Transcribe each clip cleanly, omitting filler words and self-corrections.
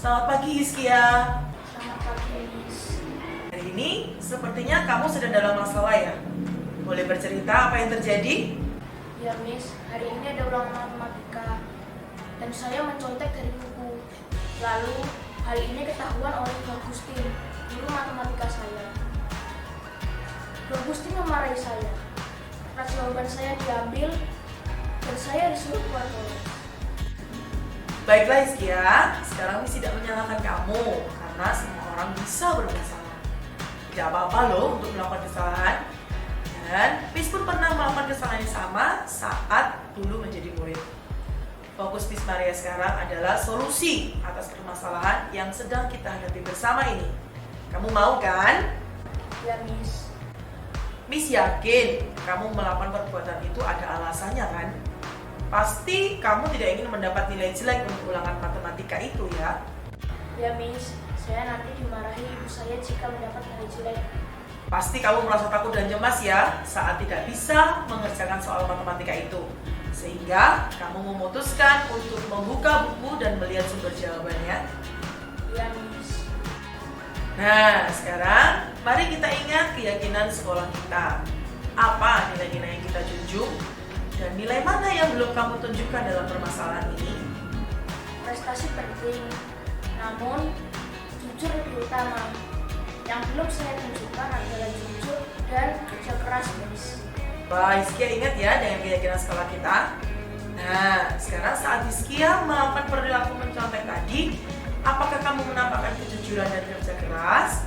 Selamat pagi Hizkia. Selamat pagi, Miss. Hari ini sepertinya kamu sedang dalam masalah ya. Boleh bercerita apa yang terjadi? Ya, Miss. Hari ini ada ulangan matematika dan saya mencontek dari buku. Lalu hal ini ketahuan oleh Bu Agustin, guru matematika saya. Bu Agustin memarahi saya. Kertas jawaban saya diambil dan saya disuruh keluar kelas. Baiklah Hizkia, sekarang Miss tidak menyalahkan kamu karena semua orang bisa berbuat salah. Tidak apa-apa loh untuk melakukan kesalahan. Dan Miss pun pernah melakukan kesalahan yang sama saat dulu menjadi murid. Fokus Miss Maria sekarang adalah solusi atas permasalahan yang sedang kita hadapi bersama ini. Kamu mau kan? Ya, Miss. Miss yakin kamu melakukan perbuatan itu ada alasannya kan? Pasti kamu tidak ingin mendapat nilai jelek untuk ulangan matematika itu ya? Ya, Miss. Saya nanti dimarahi ibu saya jika mendapat nilai jelek. Pasti kamu merasa takut dan cemas ya saat tidak bisa mengerjakan soal matematika itu. Sehingga kamu memutuskan untuk membuka buku dan melihat sumber jawabannya. Ya, Miss. Nah, sekarang mari kita ingat keyakinan sekolah kita. Apa nilai-nilai yang kita junjung? Dan nilai mana yang belum kamu tunjukkan dalam permasalahan ini? Prestasi penting, namun jujur lebih utama. Yang belum saya tunjukkan adalah jujur dan kerja keras, Miss. Wah, Hizkia ingat ya dengan keyakinan sekolah kita. Nah, sekarang saat Hizkia melakukan perilaku mencontek tadi, apakah kamu menampakkan kejujuran dan kerja keras?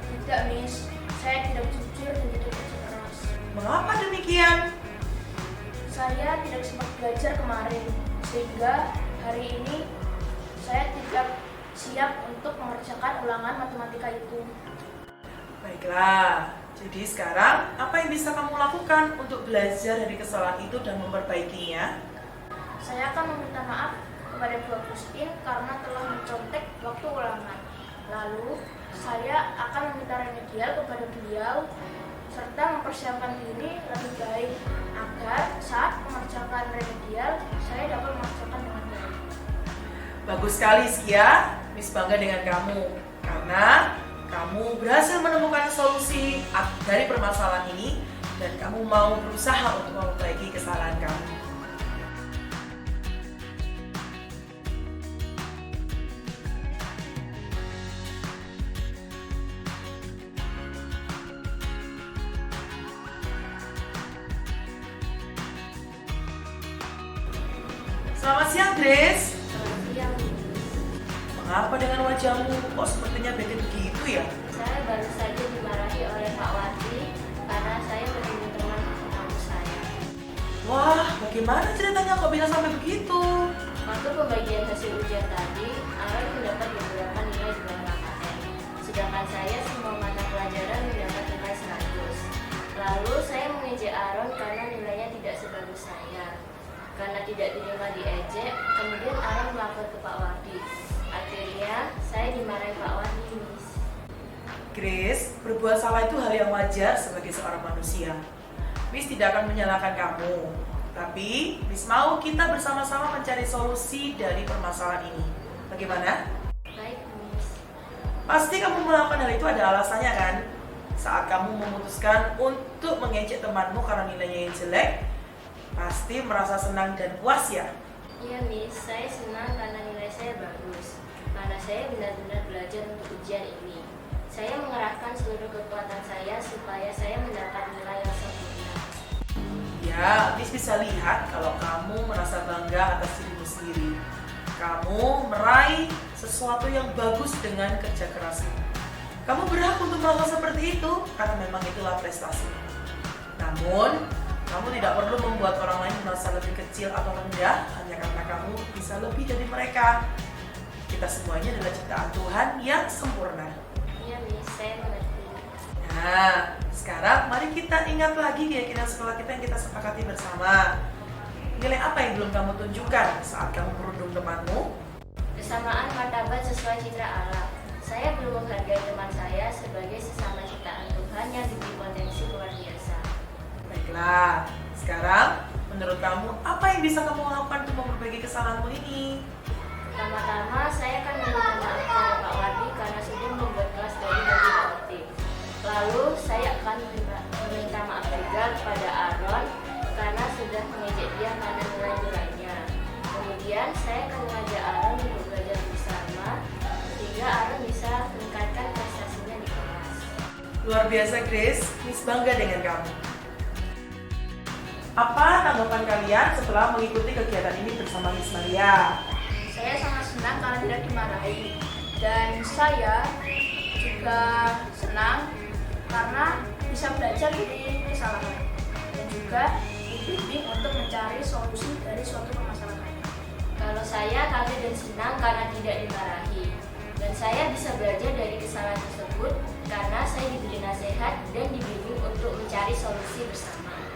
Tidak, Miss. Saya tidak jujur dan tidak kerja keras. Mengapa demikian? Saya tidak sempat belajar kemarin, sehingga hari ini saya tidak siap untuk mengerjakan ulangan matematika itu. Baiklah, jadi sekarang apa yang bisa kamu lakukan untuk belajar dari kesalahan itu dan memperbaikinya? Saya akan meminta maaf kepada Bu Agustin karena telah mencontek waktu ulangan. Lalu, saya akan meminta remedial kepada beliau serta mempersiapkan diri lebih baik agar saat mengerjakan remedial, saya dapat mengerjakan dengan baik. Bagus sekali Hizkia, Miss bangga dengan kamu karena kamu berhasil menemukan solusi dari permasalahan ini dan kamu mau berusaha untuk memperbaiki kesalahan kamu. Selamat siang Grace. Selamat siang. Mengapa dengan wajahmu kok sepertinya bete begitu ya? Saya baru saja dimarahi oleh Pak Wati karena saya menemui teman kampus saya. Wah, bagaimana ceritanya kok bisa sampai begitu? Waktu pembagian hasil ujian tadi, Aaron mendapat beberapa nilai di bawah KKN. Sedangkan saya semua mata pelajaran mendapat nilai 100. Lalu saya mengejek Aaron karena nilainya tidak sebagus saya. Karena tidak diterima diejek, kemudian Aaron melapor ke Pak Wati. Akhirnya, saya dimarahi Pak Wati, Miss. Grace, berbuat salah itu hal yang wajar sebagai seorang manusia. Miss tidak akan menyalahkan kamu, tapi Miss mau kita bersama-sama mencari solusi dari permasalahan ini. Bagaimana? Baik, Miss. Pasti kamu melakukan hal itu ada alasannya kan? Saat kamu memutuskan untuk mengejek temanmu karena nilainya yang jelek, pasti merasa senang dan puas ya? Iya, Miss. Saya senang karena nilai saya bagus. Karena saya benar-benar belajar untuk ujian ini. Saya mengerahkan seluruh kekuatan saya supaya saya mendapat nilai yang sempurna. Ya, Miss bisa lihat kalau kamu merasa bangga atas dirimu sendiri. Kamu meraih sesuatu yang bagus dengan kerja kerasmu. Kamu berhak untuk melakukan seperti itu karena memang itulah prestasi. Namun, kamu tidak perlu membuat orang lain merasa lebih kecil atau rendah hanya karena kamu bisa lebih dari mereka. Kita semuanya adalah ciptaan Tuhan yang sempurna. Iya, Miss. Saya mengerti. Nah, sekarang mari kita ingat lagi keyakinan sekolah kita yang kita sepakati bersama. Nilai apa yang belum kamu tunjukkan saat kamu merundung temanmu? Kesamaan martabat sesuai citra Allah. Saya belum menghargai teman saya sebagai sesama ciptaan Tuhan yang diberi potensi luar biasa. Baiklah, sekarang menurut kamu apa yang bisa kamu lakukan untuk memperbaiki kesalahanmu ini? Pertama-tama saya akan meminta maaf kepada Pak Wardi karena sudah membuat kelas dari bagi tertib. Lalu saya akan meminta maaf juga kepada Aaron karena sudah mengejek dia karena nilai-nilainya. Kemudian saya akan mengajak Aaron untuk belajar bersama sehingga Aaron bisa meningkatkan prestasinya di kelas. Luar biasa Grace, Miss bangga dengan kamu. Apa tanggapan kalian setelah mengikuti kegiatan ini bersama Miss Maria? Saya sangat senang karena tidak dimarahi, dan saya juga senang karena bisa belajar dari kesalahan dan juga dibimbing untuk mencari solusi dari suatu permasalahan. Kalau saya kaget dan senang karena tidak dimarahi, dan saya bisa belajar dari kesalahan tersebut karena saya diberi nasihat dan dibimbing untuk mencari solusi bersama.